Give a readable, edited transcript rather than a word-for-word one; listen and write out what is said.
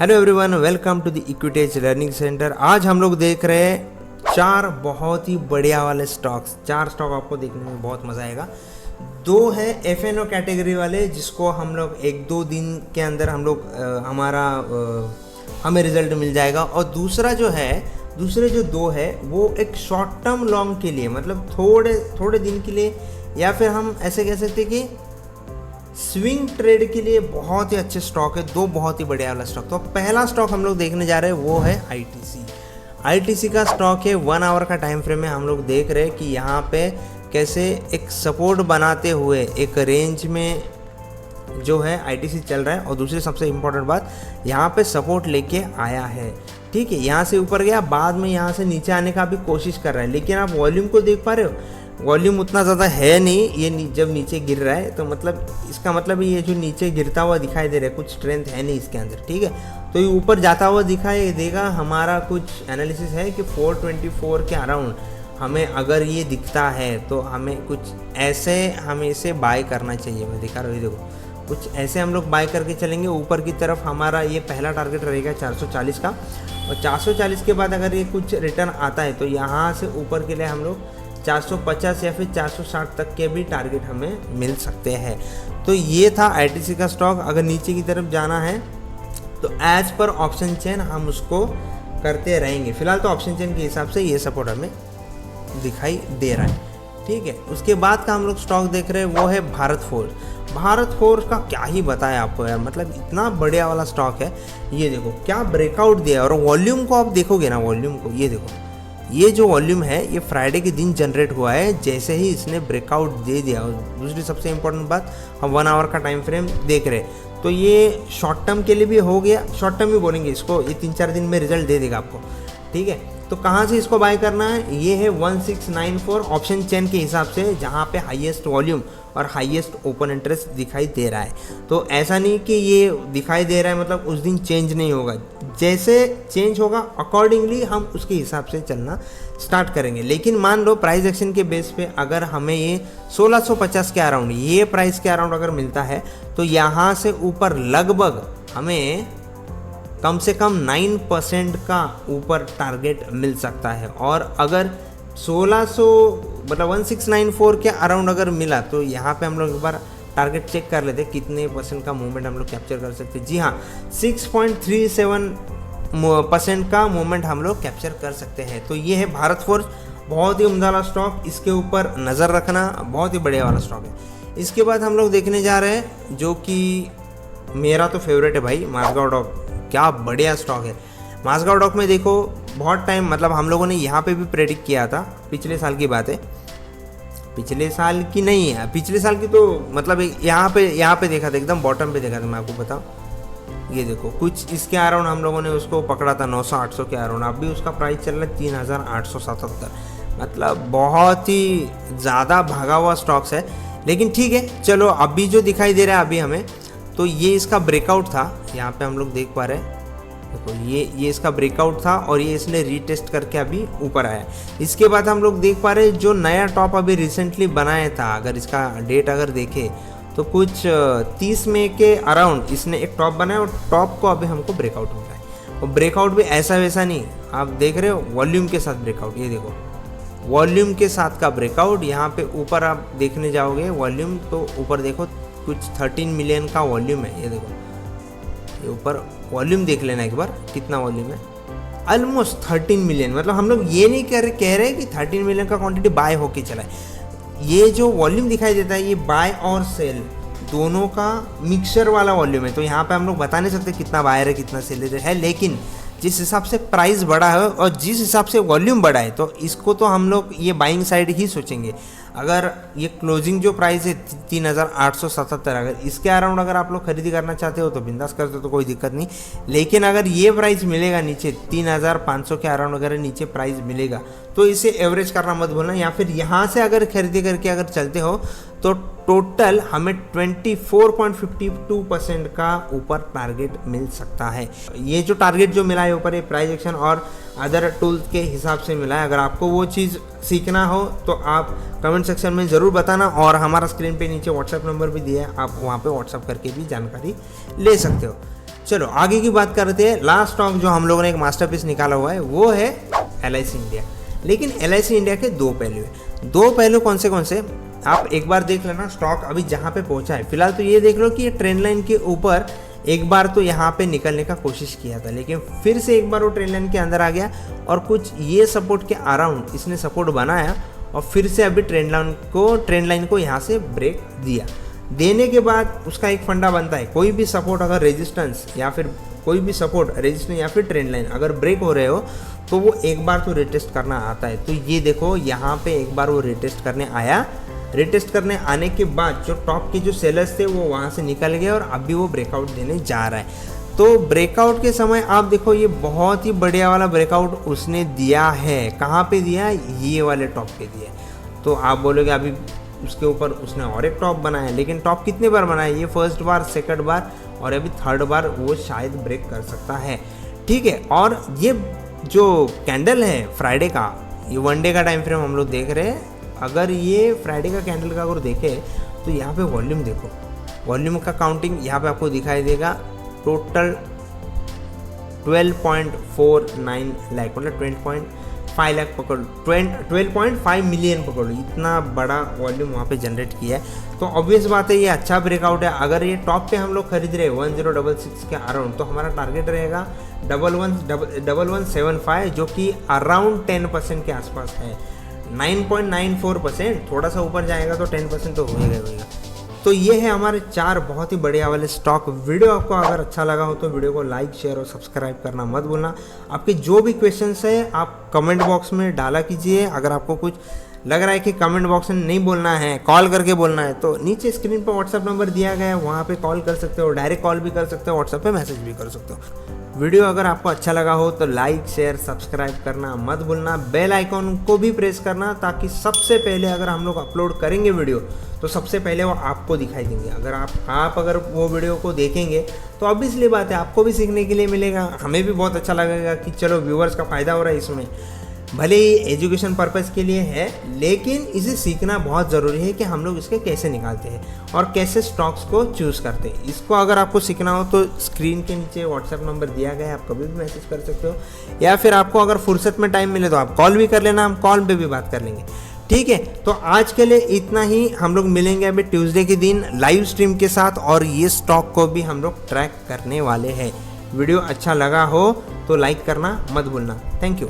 Hello everyone, welcome to the equity learning centre. आज हम लोग देख रहे हैं 4 बहुत ही बढ़िया वाले स्टॉक्स। 4 स्टॉक आपको देखने में बहुत मज़ा आएगा। 2 है एफएनओ कैटेगरी वाले, जिसको हम लोग 1-2 दिन के अंदर हमें रिजल्ट मिल जाएगा। और दूसरे जो 2 है वो एक शॉर्ट टर्म लॉन्ग के लिए, मतलब थोड़े दिन के लिए, या फिर हम ऐसे कह सकते कि स्विंग ट्रेड के लिए बहुत ही अच्छे स्टॉक है। 2 बहुत ही बढ़िया वाला स्टॉक। तो पहला स्टॉक हम लोग देखने जा रहे हैं वो है आईटीसी का स्टॉक है। 1 आवर का टाइम फ्रेम में हम लोग देख रहे हैं कि यहाँ पे कैसे एक सपोर्ट बनाते हुए एक रेंज में जो है आईटीसी चल रहा है। और दूसरी सबसे इम्पोर्टेंट बात, यहाँ पे सपोर्ट लेके आया है, ठीक है। यहाँ से ऊपर गया, बाद में यहाँ से नीचे आने का भी कोशिश कर रहा है, लेकिन आप वॉल्यूम को देख पा रहे हो, वॉल्यूम उतना ज़्यादा है नहीं। ये जब नीचे गिर रहा है तो मतलब इसका मतलब ये जो नीचे गिरता हुआ दिखाई दे रहा है, कुछ स्ट्रेंथ है नहीं इसके अंदर, ठीक है। तो ये ऊपर जाता हुआ दिखाई देगा। हमारा कुछ एनालिसिस है कि 424 के अराउंड हमें अगर ये दिखता है तो हमें इसे बाय करना चाहिए। मैं दिखा रहा हूँ, देखो कुछ ऐसे हम लोग बाय करके चलेंगे ऊपर की तरफ। हमारा ये पहला टारगेट रहेगा 440 का, और 440 के बाद अगर ये कुछ रिटर्न आता है तो यहाँ से ऊपर के लिए हम लोग 450 या फिर 460 तक के भी टारगेट हमें मिल सकते हैं। तो ये था आईटीसी का स्टॉक। अगर नीचे की तरफ जाना है तो एज पर ऑप्शन चेन हम उसको करते रहेंगे। फिलहाल तो ऑप्शन चेन के हिसाब से ये सपोर्ट हमें दिखाई दे रहा है, ठीक है। उसके बाद का हम लोग स्टॉक देख रहे हैं वो है भारत फोर्स का क्या ही बताया आपको यार, मतलब इतना बढ़िया वाला स्टॉक है। ये देखो क्या ब्रेकआउट दिया, और वॉल्यूम को आप देखोगे ना, वॉल्यूम को ये देखो, ये जो वॉल्यूम है ये फ्राइडे के दिन जनरेट हुआ है जैसे ही इसने ब्रेकआउट दे दिया। और दूसरी सबसे इंपॉर्टेंट बात, हम 1 आवर का टाइम फ्रेम देख रहे हैं, तो ये शॉर्ट टर्म के लिए भी हो गया। शॉर्ट टर्म भी बोलेंगे इसको, ये 3-4 दिन में रिजल्ट दे देगा आपको, ठीक है। तो कहाँ से इसको बाय करना है, ये है 1694 ऑप्शन चेन के हिसाब से, जहाँ पे हाईएस्ट वॉल्यूम और हाईएस्ट ओपन इंटरेस्ट दिखाई दे रहा है। तो ऐसा नहीं कि ये दिखाई दे रहा है मतलब उस दिन चेंज नहीं होगा, जैसे चेंज होगा अकॉर्डिंगली हम उसके हिसाब से चलना स्टार्ट करेंगे। लेकिन मान लो प्राइस एक्शन के बेस पे अगर हमें ये 1650 के अराउंड, ये प्राइस के अराउंड अगर मिलता है तो यहाँ से ऊपर लगभग हमें कम से कम 9% का ऊपर टारगेट मिल सकता है। और अगर 1600 मतलब 1694 के अराउंड अगर मिला तो यहाँ पे हम लोग एक बार टारगेट चेक कर लेते कितने % का मूवमेंट हम लोग कैप्चर कर सकते हैं। जी हाँ, 6.37% का मूवमेंट हम लोग कैप्चर कर सकते हैं। तो ये है भारत फोर्स, बहुत ही उम्दा वाला स्टॉक, इसके ऊपर नज़र रखना, बहुत ही बढ़िया वाला स्टॉक है। इसके बाद हम लोग देखने जा रहे हैं जो कि मेरा तो फेवरेट है भाई, माझगांव डॉक। क्या बढ़िया स्टॉक है माझगांव डॉक में। देखो बहुत टाइम, मतलब हम लोगों ने यहाँ पे भी प्रेडिक्ट किया था, पिछले साल की बात है, पिछले साल की नहीं है, पिछले साल की, तो मतलब यहाँ पे देखा था, एकदम बॉटम पे देखा था। मैं आपको बताऊँ, ये देखो कुछ इसके अराउंड हम लोगों ने उसको पकड़ा था 900-800 के अराउंड। अभी उसका प्राइस चल रहा है 3877, मतलब बहुत ही ज़्यादा भागा हुआ स्टॉक्स है। लेकिन ठीक है, चलो अभी जो दिखाई दे रहा है अभी हमें, तो ये इसका ब्रेकआउट था, यहाँ पे हम लोग देख पा रहे हैं। देखो ये इसका ब्रेकआउट था और ये इसने रीटेस्ट करके अभी ऊपर आया। इसके बाद हम लोग देख पा रहे हैं जो नया टॉप अभी रिसेंटली बनाया था, अगर इसका डेट अगर देखें तो कुछ 30 मई के अराउंड इसने एक टॉप बनाया, और टॉप को अभी हमको ब्रेकआउट मिला है। और ब्रेकआउट भी ऐसा वैसा नहीं, आप देख रहे हो वॉल्यूम के साथ ब्रेकआउट, ये देखो वॉल्यूम के साथ का ब्रेकआउट। यहाँ पे ऊपर आप देखने जाओगे वॉल्यूम, तो ऊपर देखो कुछ 13 मिलियन का वॉल्यूम है। ये देखो, ये ऊपर वॉल्यूम देख लेना एक बार, कितना वॉल्यूम है, ऑलमोस्ट 13 मिलियन। मतलब हम लोग ये नहीं कह रहे कि 13 मिलियन का क्वांटिटी बाय होके चला है। ये जो वॉल्यूम दिखाई देता है ये बाय और सेल दोनों का मिक्सचर वाला वॉल्यूम है। तो यहाँ पे हम लोग बता नहीं सकते कितना बायर है कितना सेलर है, लेकिन जिस हिसाब से प्राइस बढ़ा है और जिस हिसाब से वॉल्यूम बढ़ा है, तो इसको तो हम लोग ये बाइंग साइड ही सोचेंगे। अगर ये क्लोजिंग जो प्राइस है 3877, अगर इसके अराउंड अगर आप लोग खरीदी करना चाहते हो तो बिंदास करते हो, तो कोई दिक्कत नहीं। लेकिन अगर ये प्राइस मिलेगा नीचे 3500 के अराउंड अगर नीचे प्राइस मिलेगा तो इसे एवरेज करना मत भूलना, या फिर यहाँ से अगर खरीदी करके अगर चलते हो तो टोटल हमें 24.52% का ऊपर टारगेट मिल सकता है। ये जो टारगेट जो मिला है ऊपर, ये प्राइस एक्शन और अदर टूल्स के हिसाब से मिला है। अगर आपको वो चीज़ सीखना हो तो आप कमेंट सेक्शन में ज़रूर बताना, और हमारा स्क्रीन पे नीचे व्हाट्सएप नंबर भी दिया है, आप वहाँ पे व्हाट्सएप करके भी जानकारी ले सकते हो। चलो आगे की बात करते हैं। लास्ट स्टॉक जो हम लोगों ने एक मास्टरपीस निकाला हुआ है वो है LIC इंडिया। लेकिन LIC इंडिया के दो पहलू है। दो पहलू कौन से आप एक बार देख लेना स्टॉक अभी जहाँ पे पहुंचा है। फिलहाल तो ये देख लो कि ये ट्रेंड लाइन के ऊपर एक बार तो यहाँ पे निकलने का कोशिश किया था, लेकिन फिर से एक बार वो ट्रेंड लाइन के अंदर आ गया और कुछ ये सपोर्ट के अराउंड इसने सपोर्ट बनाया और फिर से अभी ट्रेंड लाइन को यहाँ से ब्रेक दिया। देने के बाद उसका एक फंडा बनता है, कोई भी सपोर्ट अगर रेजिस्टेंस या फिर ट्रेंड लाइन अगर ब्रेक हो रहे हो तो वो एक बार तो रिटेस्ट करना आता है। तो ये देखो यहाँ पे एक बार वो रिटेस्ट करने आया। रिटेस्ट करने आने के बाद जो टॉप के जो सेलर्स थे वो वहाँ से निकल गए और अभी वो ब्रेकआउट देने जा रहा है। तो ब्रेकआउट के समय आप देखो ये बहुत ही बढ़िया वाला ब्रेकआउट उसने दिया है। कहाँ पे दिया? ये वाले टॉप पे दिया। तो आप बोलोगे अभी उसके ऊपर उसने और एक टॉप बनाया, लेकिन टॉप कितने बार बनाया? ये फर्स्ट बार, सेकंड बार और अभी थर्ड बार वो शायद ब्रेक कर सकता है। ठीक है, और ये जो कैंडल है फ्राइडे का, ये 1 डे का टाइम फ्रेम हम लोग देख रहे हैं। अगर ये फ्राइडे का कैंडल का अगर देखें तो यहाँ पे वॉल्यूम देखो, वॉल्यूम का काउंटिंग यहाँ पे आपको दिखाई देगा। टोटल 12.49 लाख, मतलब 20.5 लाख पकड़ लो, 12.5 मिलियन पकड़ लो, इतना बड़ा वॉल्यूम वहाँ पे जनरेट किया है। तो ऑब्वियस बात है ये अच्छा ब्रेकआउट है। अगर ये टॉप पे हम लोग खरीद रहे हैं 1066 के अराउंड, तो हमारा टारगेट रहेगा 1175, जो कि अराउंड 10% के आसपास है। 9.94%, थोड़ा सा ऊपर जाएगा तो 10% तो होएगा। तो ये है हमारे 4 बहुत ही बढ़िया वाले स्टॉक। वीडियो आपको अगर अच्छा लगा हो तो वीडियो को लाइक, शेयर और सब्सक्राइब करना मत भूलना। आपके जो भी क्वेश्चंस है आप कमेंट बॉक्स में डाला कीजिए। अगर आपको कुछ लग रहा है कि कमेंट बॉक्स में नहीं बोलना है, कॉल करके बोलना है, तो नीचे स्क्रीन पर व्हाट्सएप नंबर दिया गया है, वहाँ पे कॉल कर सकते हो, डायरेक्ट कॉल भी कर सकते हो, व्हाट्सएप पे मैसेज भी कर सकते हो। वीडियो अगर आपको अच्छा लगा हो तो लाइक, शेयर, सब्सक्राइब करना मत भूलना। बेल आइकॉन को भी प्रेस करना, ताकि सबसे पहले अगर हम लोग अपलोड करेंगे वीडियो तो सबसे पहले वो आपको दिखाई देंगे। अगर आप अगर वो वीडियो को देखेंगे तो ऑब्वियसली बात है आपको भी सीखने के लिए मिलेगा, हमें भी बहुत अच्छा लगेगा कि चलो व्यूअर्स का फ़ायदा हो रहा है इसमें। भले ही एजुकेशन पर्पज़ के लिए है, लेकिन इसे सीखना बहुत ज़रूरी है कि हम लोग इसके कैसे निकालते हैं और कैसे स्टॉक्स को चूज़ करते हैं। इसको अगर आपको सीखना हो तो स्क्रीन के नीचे व्हाट्सएप नंबर दिया गया है, आप कभी भी मैसेज कर सकते हो, या फिर आपको अगर फुर्सत में टाइम मिले तो आप कॉल भी कर लेना, हम कॉल पे भी बात कर लेंगे। ठीक है, तो आज के लिए इतना ही। हम लोग मिलेंगे अभी ट्यूसडे के दिन लाइव स्ट्रीम के साथ, और ये स्टॉक को भी हम लोग ट्रैक करने वाले हैं। वीडियो अच्छा लगा हो तो लाइक करना मत भूलना। Thank you.